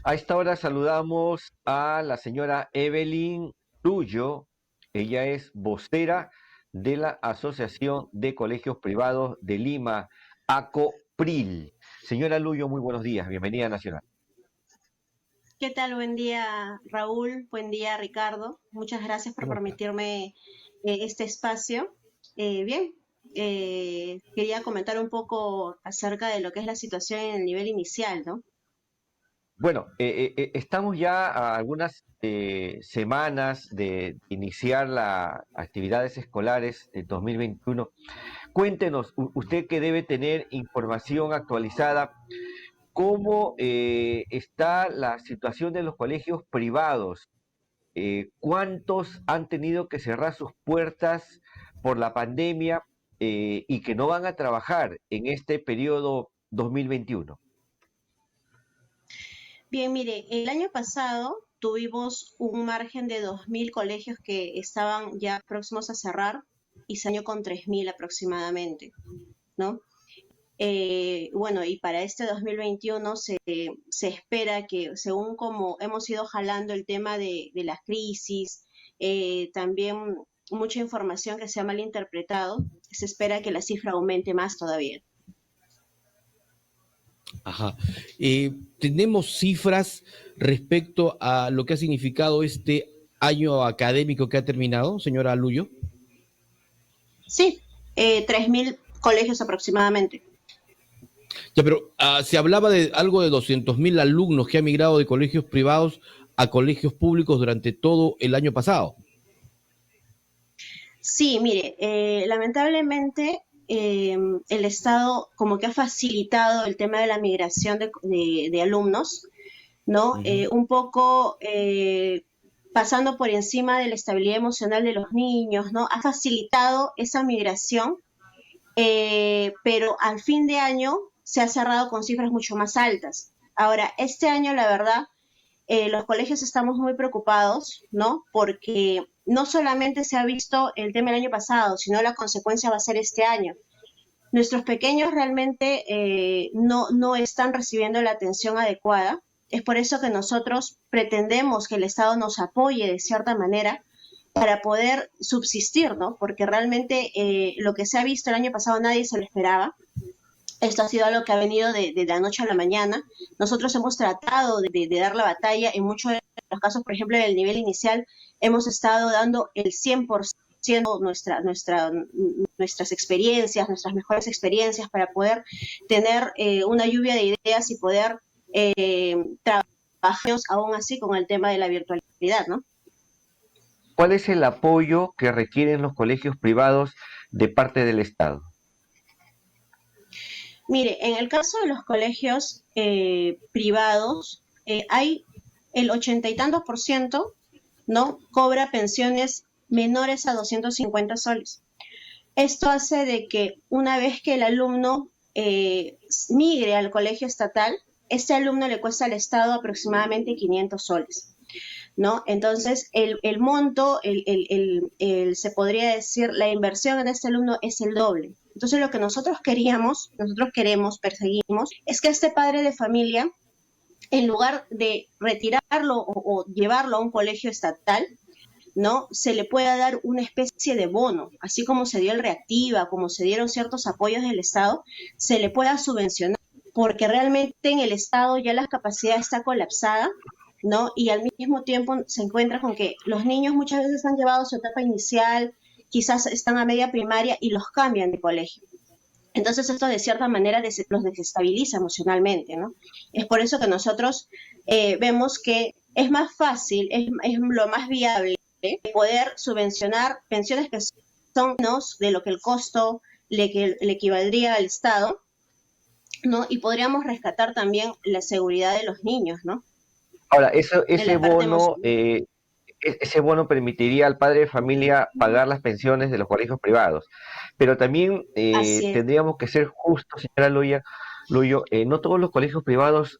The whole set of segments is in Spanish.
A esta hora saludamos a la señora Evelyn Tullo. Ella es vocera de la Asociación de Colegios Privados de Lima, ACOPRIL. Señora Luyo, muy buenos días. Bienvenida a Nacional. ¿Qué tal? Buen día, Raúl. Buen día, Ricardo. Muchas gracias por ¿Cómo está? permitirme este espacio. Bien, quería comentar un poco acerca de lo que es la situación en el nivel inicial, ¿no? Bueno, estamos ya a algunas semanas de iniciar las actividades escolares de 2021. Cuéntenos, usted que debe tener información actualizada. ¿Cómo está la situación de los colegios privados? ¿Cuántos han tenido que cerrar sus puertas por la pandemia y que no van a trabajar en este periodo 2021? Bien, mire, el año pasado tuvimos un margen de 2.000 colegios que estaban ya próximos a cerrar y se año con 3.000 aproximadamente, ¿no? Bueno, y para este 2021 se espera que, según como hemos ido jalando el tema de la crisis, también mucha información que se ha malinterpretado, se espera que la cifra aumente más todavía. Ajá. ¿Tenemos cifras respecto a lo que ha significado este año académico que ha terminado, señora Luyo? Sí, 3.000 colegios aproximadamente. Ya, pero se hablaba de algo de 200.000 alumnos que han migrado de colegios privados a colegios públicos durante todo el año pasado. Sí, mire, lamentablemente el Estado como que ha facilitado el tema de la migración de alumnos, ¿no? Ujú. Un poco pasando por encima de la estabilidad emocional de los niños, ¿no? Ha facilitado esa migración, pero al fin de año se ha cerrado con cifras mucho más altas. Ahora, este año, la verdad, los colegios estamos muy preocupados, ¿no? Porque no solamente se ha visto el tema el año pasado, sino la consecuencia va a ser este año. Nuestros pequeños realmente no están recibiendo la atención adecuada. Es por eso que nosotros pretendemos que el Estado nos apoye de cierta manera para poder subsistir, ¿no? Porque realmente lo que se ha visto el año pasado nadie se lo esperaba. Esto ha sido algo que ha venido de la noche a la mañana. Nosotros hemos tratado de dar la batalla en muchos de los casos, por ejemplo, en el nivel inicial, hemos estado dando el 100% nuestras experiencias, nuestras mejores experiencias para poder tener una lluvia de ideas y poder trabajar aún así con el tema de la virtualidad, ¿no? ¿Cuál es el apoyo que requieren los colegios privados de parte del Estado? Mire, en el caso de los colegios privados, hay el 80 y tantos por ciento, ¿no? Cobra pensiones menores a 250 soles. Esto hace de que una vez que el alumno migre al colegio estatal, este alumno le cuesta al Estado aproximadamente 500 soles. ¿No? Entonces, el monto, se podría decir, la inversión en este alumno es el doble. Entonces, lo que nosotros queremos, perseguimos, es que este padre de familia, en lugar de retirarlo o llevarlo a un colegio estatal, ¿no? Se le pueda dar una especie de bono, así como se dio el Reactiva, como se dieron ciertos apoyos del Estado, se le pueda subvencionar, porque realmente en el Estado ya la capacidad está colapsada, ¿no? Y al mismo tiempo se encuentra con que los niños muchas veces han llevado su etapa inicial, quizás están a media primaria y los cambian de colegio. Entonces esto de cierta manera los desestabiliza emocionalmente, ¿no? Es por eso que nosotros vemos que es más fácil, es lo más viable poder subvencionar pensiones que son menos de lo que el costo le equivaldría al Estado, ¿no? Y podríamos rescatar también la seguridad de los niños, ¿no? Ahora, En la parte emocional. ese bono permitiría al padre de familia pagar las pensiones de los colegios privados, pero también Así es. tendríamos que ser justos, señora Luyo, no todos los colegios privados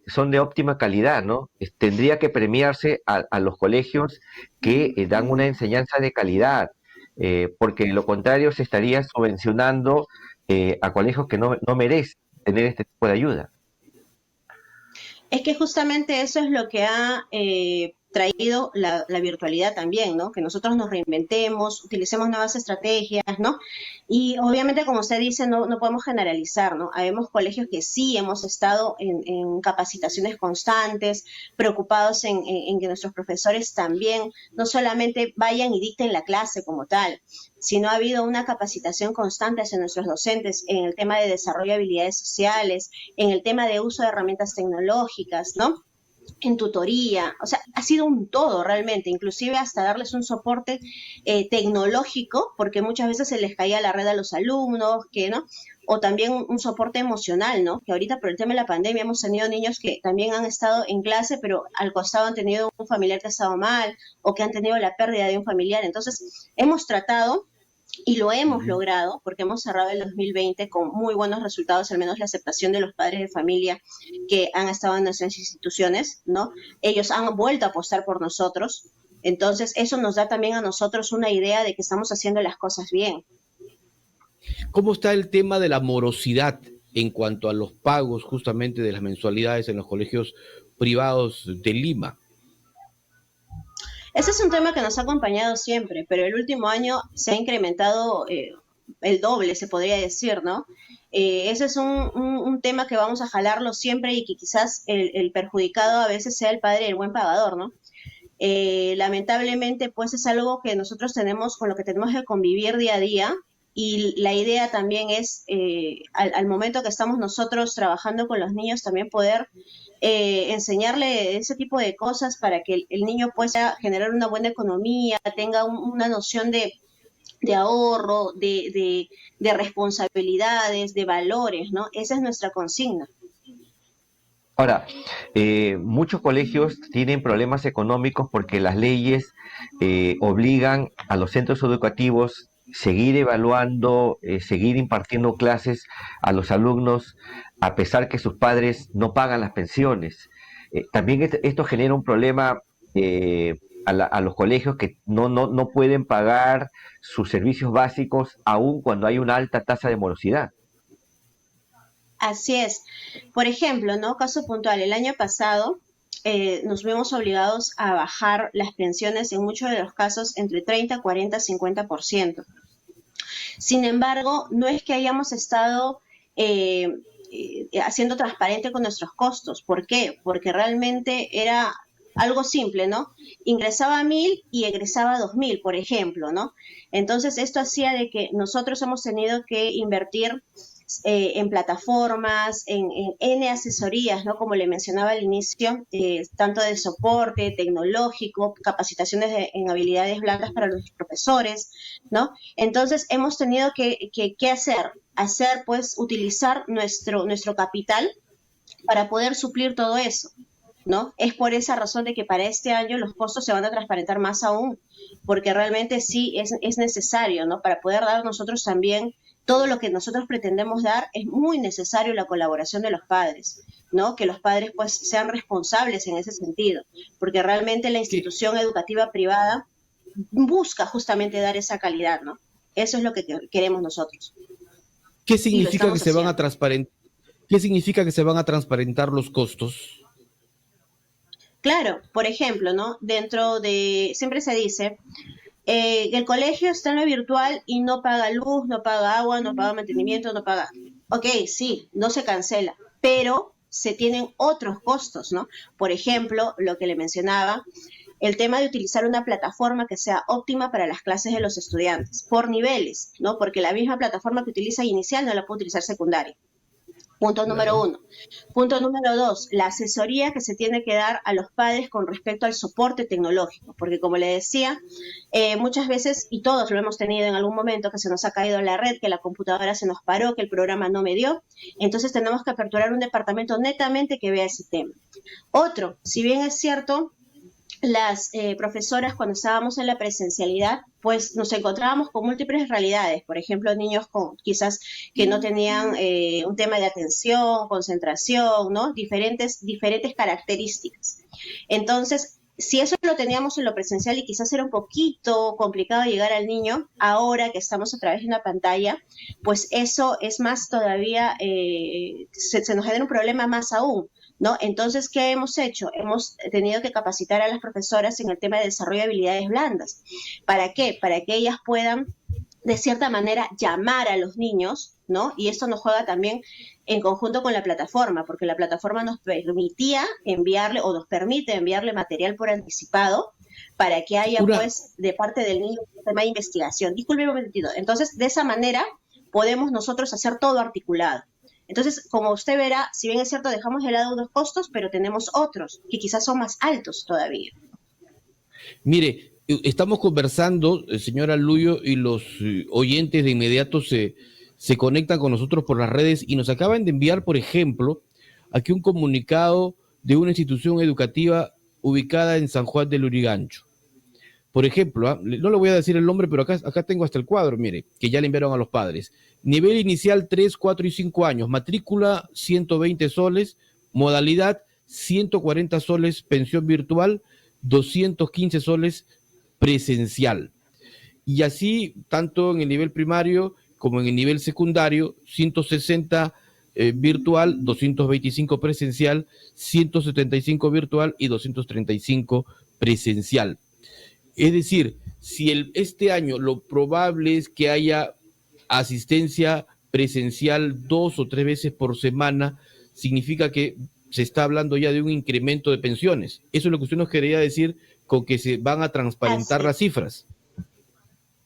son de óptima calidad, ¿no? Tendría que premiarse a los colegios que dan una enseñanza de calidad, porque de lo contrario se estaría subvencionando a colegios que no merecen tener este tipo de ayuda. Es que justamente eso es lo que ha traído la virtualidad también, ¿no? Que nosotros nos reinventemos, utilicemos nuevas estrategias, ¿no? Y obviamente, como usted dice, no podemos generalizar, ¿no? Habemos colegios que sí hemos estado en capacitaciones constantes, preocupados en que nuestros profesores también no solamente vayan y dicten la clase como tal, sino ha habido una capacitación constante hacia nuestros docentes en el tema de desarrollo de habilidades sociales, en el tema de uso de herramientas tecnológicas, ¿no? En tutoría, o sea, ha sido un todo realmente, inclusive hasta darles un soporte tecnológico, porque muchas veces se les caía la red a los alumnos, que no, o también un soporte emocional, ¿no? Que ahorita por el tema de la pandemia hemos tenido niños que también han estado en clase, pero al costado han tenido un familiar que ha estado mal, o que han tenido la pérdida de un familiar. Entonces, hemos tratado y lo hemos Ujú. logrado porque hemos cerrado el 2020 con muy buenos resultados, al menos la aceptación de los padres de familia que han estado en nuestras instituciones, ¿no? Ellos han vuelto a apostar por nosotros, entonces eso nos da también a nosotros una idea de que estamos haciendo las cosas bien. ¿Cómo está el tema de la morosidad en cuanto a los pagos justamente de las mensualidades en los colegios privados de Lima? Ese es un tema que nos ha acompañado siempre, pero el último año se ha incrementado el doble, se podría decir, ¿no? Ese es un tema que vamos a jalarlo siempre y que quizás el perjudicado a veces sea el padre del buen pagador, ¿no? Lamentablemente, pues es algo que nosotros tenemos, con lo que tenemos que convivir día a día. Y la idea también es, al momento que estamos nosotros trabajando con los niños, también poder enseñarle ese tipo de cosas para que el niño pueda generar una buena economía, tenga una noción de ahorro, de responsabilidades, de valores, ¿no? Esa es nuestra consigna. Ahora, muchos colegios tienen problemas económicos porque las leyes obligan a los centros educativos seguir evaluando, seguir impartiendo clases a los alumnos a pesar que sus padres no pagan las pensiones. También esto genera un problema a los colegios que no pueden pagar sus servicios básicos aun cuando hay una alta tasa de morosidad. Así es. Por ejemplo, ¿no? Caso puntual, el año pasado nos vimos obligados a bajar las pensiones en muchos de los casos entre 30, 40, 50%. Sin embargo, no es que hayamos estado eh, haciendo transparente con nuestros costos. ¿Por qué? Porque realmente era algo simple, ¿no? Ingresaba 1.000 y egresaba 2.000, por ejemplo, ¿no? Entonces, esto hacía de que nosotros hemos tenido que invertir en plataformas, en N asesorías, ¿no? Como le mencionaba al inicio, tanto de soporte tecnológico, capacitaciones en habilidades blandas para los profesores, ¿no? Entonces hemos tenido que hacer, pues, utilizar nuestro capital para poder suplir todo eso, ¿no? Es por esa razón de que para este año los costos se van a transparentar más aún, porque realmente sí es necesario, ¿no? Para poder dar nosotros también todo lo que nosotros pretendemos dar, es muy necesario la colaboración de los padres, ¿no? Que los padres pues sean responsables en ese sentido, porque realmente la ¿Qué, institución educativa privada busca justamente dar esa calidad, ¿no? Eso es lo que queremos nosotros qué y lo significa que estamos se van a haciendo. transparentar? ¿Qué significa que se van a transparentar los costos? Claro, por ejemplo, ¿no? Dentro de, siempre se dice, el colegio está en lo virtual y no paga luz, no paga agua, no paga mantenimiento, no paga. Ok, sí, no se cancela, pero se tienen otros costos, ¿no? Por ejemplo, lo que le mencionaba, el tema de utilizar una plataforma que sea óptima para las clases de los estudiantes, por niveles, ¿no? Porque la misma plataforma que utiliza inicial no la puede utilizar secundaria. Punto número Claro. uno. Punto número dos, la asesoría que se tiene que dar a los padres con respecto al soporte tecnológico, porque como le decía, muchas veces, y todos lo hemos tenido en algún momento, que se nos ha caído la red, que la computadora se nos paró, que el programa no me dio, entonces tenemos que aperturar un departamento netamente que vea ese tema. Otro, si bien es cierto, las profesoras cuando estábamos en la presencialidad, pues nos encontrábamos con múltiples realidades, por ejemplo, niños con quizás que no tenían un tema de atención, concentración, ¿no? Diferentes características. Entonces, si eso lo teníamos en lo presencial y quizás era un poquito complicado llegar al niño, ahora que estamos a través de una pantalla, pues eso es más todavía, se nos genera un problema más aún, ¿no? Entonces, ¿qué hemos hecho? Hemos tenido que capacitar a las profesoras en el tema de desarrollo de habilidades blandas. ¿Para qué? Para que ellas puedan de cierta manera llamar a los niños, ¿no? Y esto nos juega también en conjunto con la plataforma, porque la plataforma nos permitía enviarle o nos permite enviarle material por anticipado para que haya, Una, pues, de parte del niño un tema de investigación. Disculpe un momentito. Entonces, de esa manera podemos nosotros hacer todo articulado. Entonces, como usted verá, si bien es cierto, dejamos de lado unos costos, pero tenemos otros que quizás son más altos todavía. Mire, estamos conversando, señora Luyo, y los oyentes de inmediato se conectan con nosotros por las redes y nos acaban de enviar, por ejemplo, aquí un comunicado de una institución educativa ubicada en San Juan del Lurigancho. Por ejemplo, no le voy a decir el nombre, pero acá tengo hasta el cuadro, mire, que ya le enviaron a los padres. Nivel inicial 3, 4 y 5 años, matrícula 120 soles, modalidad 140 soles pensión virtual, 215 soles presencial. Y así, tanto en el nivel primario como en el nivel secundario, 160 virtual, 225 presencial, 175 virtual y 235 presencial. Es decir, si este año lo probable es que haya asistencia presencial 2 o 3 veces por semana, significa que se está hablando ya de un incremento de pensiones. Eso es lo que usted nos quería decir con que se van a transparentar Así, las cifras.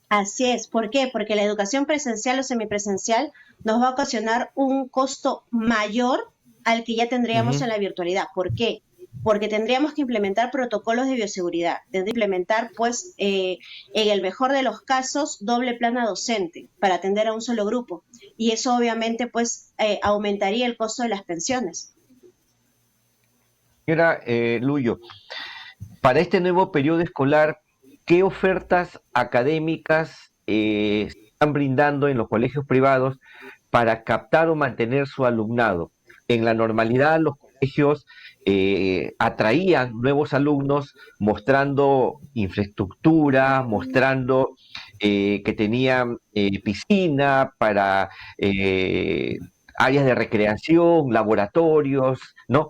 así es. ¿Por qué? Porque la educación presencial o semipresencial nos va a ocasionar un costo mayor al que ya tendríamos Uh-huh. en la virtualidad. ¿Por qué? Porque tendríamos que implementar protocolos de bioseguridad, tendríamos que implementar, pues, en el mejor de los casos, doble plana docente para atender a un solo grupo. Y eso obviamente, pues, aumentaría el costo de las pensiones. Señora Luyo, para este nuevo periodo escolar, ¿qué ofertas académicas se están brindando en los colegios privados para captar o mantener su alumnado? En la normalidad, los colegios atraían nuevos alumnos mostrando infraestructura, mostrando que tenían piscina para áreas de recreación, laboratorios, ¿no?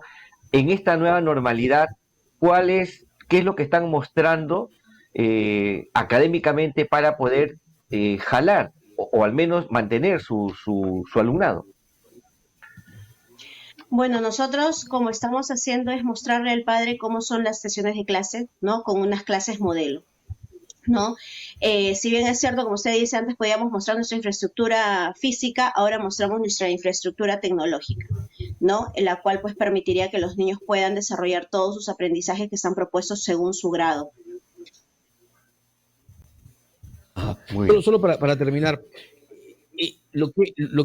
En esta nueva normalidad, qué es lo que están mostrando académicamente para poder jalar o al menos mantener su alumnado? Bueno, nosotros como estamos haciendo es mostrarle al padre cómo son las sesiones de clase, ¿no? Con unas clases modelo, ¿no? Si bien es cierto, como usted dice, antes podíamos mostrar nuestra infraestructura física, ahora mostramos nuestra infraestructura tecnológica, ¿no? En la cual pues permitiría que los niños puedan desarrollar todos sus aprendizajes que están propuestos según su grado. Ajá. Muy Solo, bien. solo para terminar, lo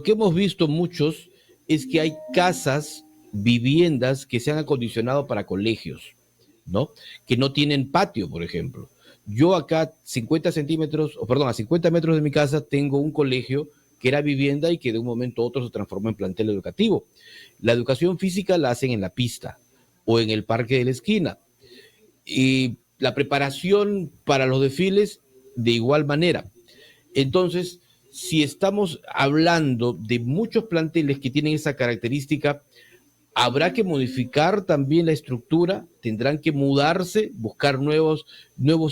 que hemos visto muchos es que hay casas, viviendas que se han acondicionado para colegios, ¿no? Que no tienen patio, por ejemplo. Yo acá, 50 centímetros, o perdón, a 50 metros de mi casa, tengo un colegio que era vivienda y que de un momento a otro se transformó en plantel educativo. La educación física la hacen en la pista o en el parque de la esquina. Y la preparación para los desfiles de igual manera. Entonces, si estamos hablando de muchos planteles que tienen esa característica, habrá que modificar también la estructura, tendrán que mudarse, buscar nuevos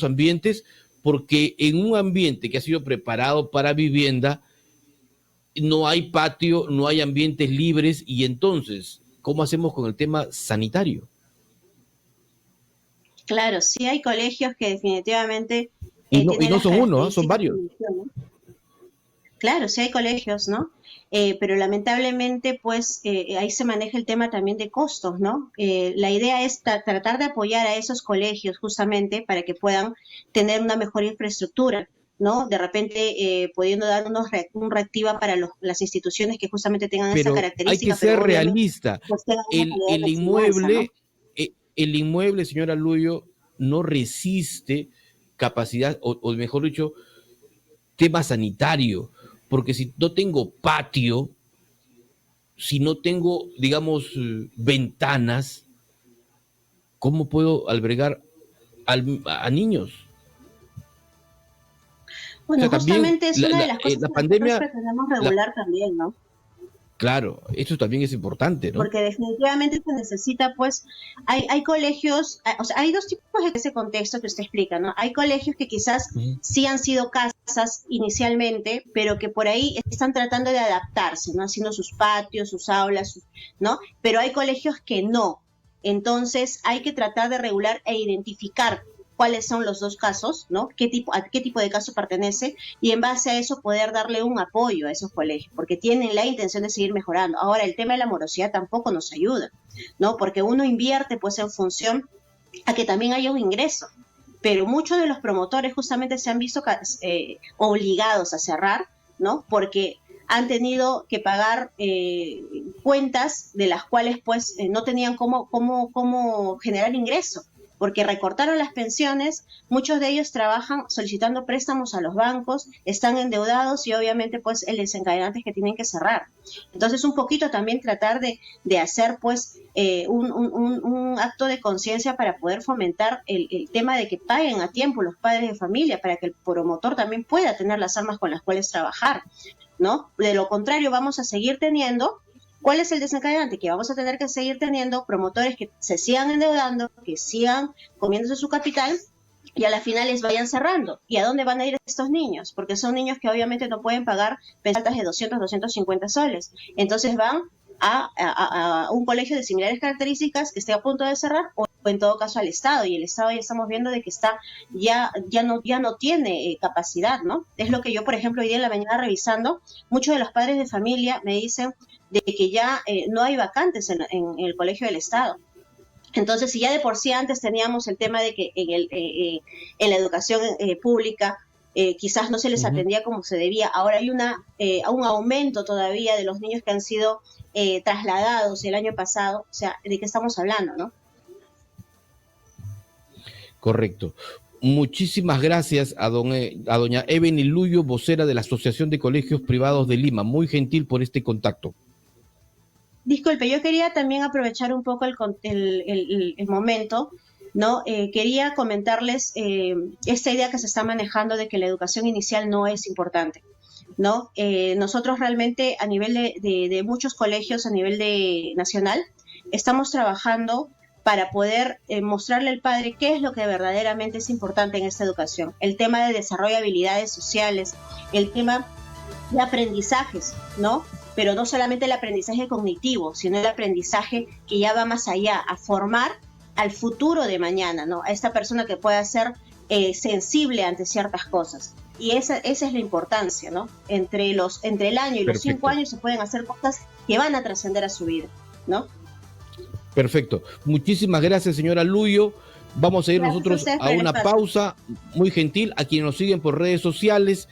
ambientes, porque en un ambiente que ha sido preparado para vivienda, no hay patio, no hay ambientes libres, y entonces, ¿cómo hacemos con el tema sanitario? Claro, sí hay colegios que definitivamente Y tienen no las son uno, ¿eh? Son características que varios. menciono. Claro, sí hay colegios, ¿no? Pero lamentablemente, pues ahí se maneja el tema también de costos, ¿no? La idea es tratar de apoyar a esos colegios justamente para que puedan tener una mejor infraestructura, ¿no? De repente pudiendo dar un reactiva para las instituciones que justamente tengan esa Pero hay que característica, pero ser obviamente realista. pues tengan una El, calidad el de enseñanza, ¿no? inmueble, el inmueble, señora Luyo, no resiste capacidad, o mejor dicho, tema sanitario, porque si no tengo patio, si no tengo, digamos, ventanas, ¿cómo puedo albergar a niños. Bueno, O sea, también justamente es una de las cosas la que pandemia, nosotros pretendemos regular también, ¿no? claro, eso también es importante, ¿no? Porque definitivamente se necesita, pues, hay colegios, o sea, hay dos tipos de ese contexto que usted explica, ¿no? Hay colegios que quizás Ujú. sí han sido casas inicialmente, pero que por ahí están tratando de adaptarse, ¿no? Haciendo sus patios, sus aulas, ¿no? Pero hay colegios que no. Entonces hay que tratar de regular e identificar cuáles son los dos casos, ¿no? A qué tipo de caso pertenece y en base a eso poder darle un apoyo a esos colegios, porque tienen la intención de seguir mejorando. Ahora, el tema de la morosidad tampoco nos ayuda, ¿no? Porque uno invierte pues en función a que también haya un ingreso, pero muchos de los promotores justamente se han visto obligados a cerrar, ¿no? Porque han tenido que pagar cuentas de las cuales pues no tenían cómo generar ingreso, porque recortaron las pensiones, muchos de ellos trabajan solicitando préstamos a los bancos, están endeudados y obviamente pues el desencadenante es que tienen que cerrar. Entonces un poquito también tratar de hacer pues un acto de conciencia para poder fomentar el tema de que paguen a tiempo los padres de familia para que el promotor también pueda tener las armas con las cuales trabajar, ¿no? De lo contrario vamos a seguir teniendo. ¿Cuál es el desencadenante? Que vamos a tener que seguir teniendo promotores que se sigan endeudando, que sigan comiéndose su capital y a la final les vayan cerrando. ¿Y a dónde van a ir estos niños? Porque son niños que obviamente no pueden pagar pensiones de 200, 250 soles. Entonces van a un colegio de similares características que esté a punto de cerrar o en todo caso al Estado, y el Estado ya estamos viendo de que está ya no tiene capacidad, ¿no? Es lo que yo, por ejemplo, hoy día en la mañana revisando, muchos de los padres de familia me dicen de que ya no hay vacantes en el colegio del Estado. Entonces, si ya de por sí antes teníamos el tema de que en la educación pública quizás no se les atendía como se debía, ahora hay un aumento todavía de los niños que han sido trasladados el año pasado, o sea, ¿de qué estamos hablando, no? Correcto. Muchísimas gracias a doña Ebeny Luyo, vocera de la Asociación de Colegios Privados de Lima. Muy gentil por este contacto. Disculpe, yo quería también aprovechar un poco el momento, ¿no? Quería comentarles esta idea que se está manejando de que la educación inicial no es importante, ¿no? Nosotros realmente a nivel de muchos colegios, a nivel nacional, estamos trabajando para poder mostrarle al padre qué es lo que verdaderamente es importante en esta educación. El tema de desarrollo de habilidades sociales, el tema de aprendizajes, ¿no? Pero no solamente el aprendizaje cognitivo, sino el aprendizaje que ya va más allá, a formar al futuro de mañana, ¿no? A esta persona que pueda ser sensible ante ciertas cosas. Y esa es la importancia, ¿no? Entre el año y los 5 años se pueden hacer cosas que van a trascender a su vida, ¿no? Perfecto. Muchísimas gracias, señora Luyo. Vamos a ir nosotros a una pausa muy gentil a quienes nos siguen por redes sociales.